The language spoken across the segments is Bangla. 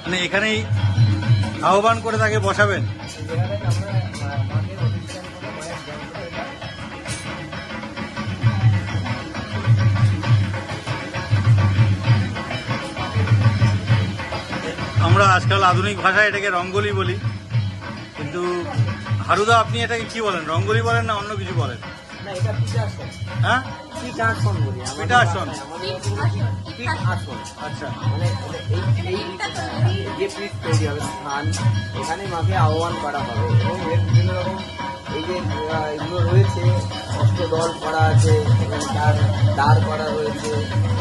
মানে এখানেই আহ্বান করে তাকে বসাবেন? আমরা আজকাল আধুনিক ভাষায় এটাকে রঙ্গোলি বলি, কিন্তু হারুদা আপনি এটাকে কি বলেন? রঙ্গোলি বলেন না অন্য কিছু বলেন? হ্যাঁ, পিঠাসন। আচ্ছা, যে পিঠ তৈরি হবে স্থান, এখানে মাকে আহ্বান করা হবে এবং এর বিভিন্ন রকম এই যে এগুলো রয়েছে, অষ্টদল করা আছে এবং তার দাঁড় করা রয়েছে,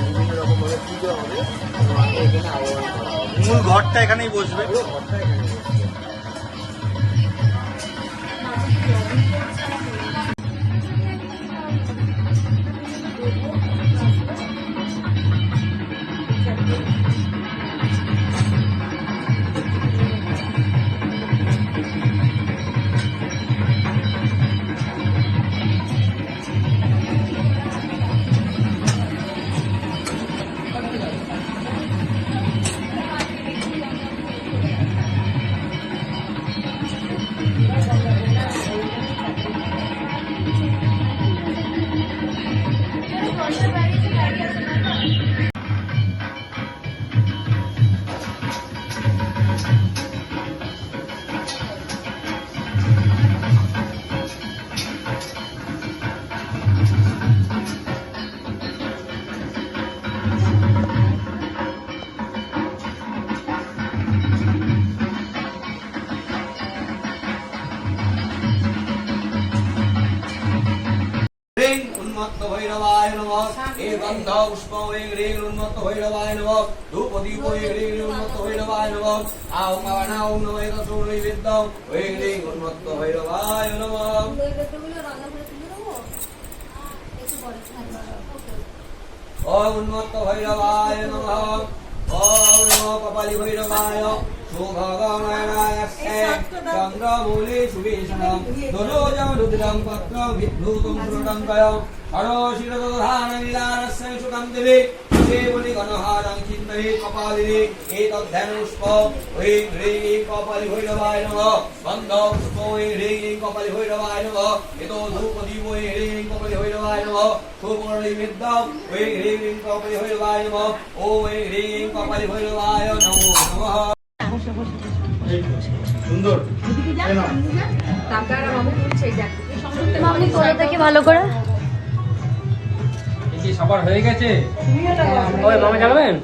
বিভিন্ন রকম ভাবে পুজো হবে, মাকে এখানে আহ্বান করা হবে। মূল ঘরটা এখানেই বসবে? ঘরটা এখানে বসবে। উন্মত্ত ভৈরবায় নমঃ। এই গন্ধ পুষ্প ह्रीं উন্মত্ত ভৈরবায় নমঃ। ধূপ দীপ ह्रीं উন্মত্ত ভৈরবায় নমঃ। আও পাবনাও নমঃ তস্मै নৈবেদ্যং ह्रीं উন্মত্ত ভৈরবায় নমঃ। ওম উন্মত্ত ভৈরবায় নমঃ। ওম নমো কপালি ভৈরবায়। শুভগণায়স্যে চন্দ্রমূলে সুবেশনম দোলোজম রুদ্রম পত্রম বিদ্যুতম সুরটঙ্কয়ম হরশিরদধানলীলারস্য সুখম দেবে দেবলি গণহারং চিন্তয়ে কপালিনে এতধ্যানুষ্প ह्रीं ह्रीं কপালি ভৈরবায় নমঃ। গন্ধ পুষ্প ह्रीं কপালি ভৈরবায় নমঃ। এতো ধূপ দীপ ह्रीं কপালি ভৈরবায় নমঃ। সুবর্ণবিদ্যম ह्रीं কপালি ভৈরবায় নমঃ। ওম ह्रीं কপালি ভৈরবায় নমো নমঃ। সুন্দর। ভালো করে সবার হয়ে গেছে, মামা জানাবেন।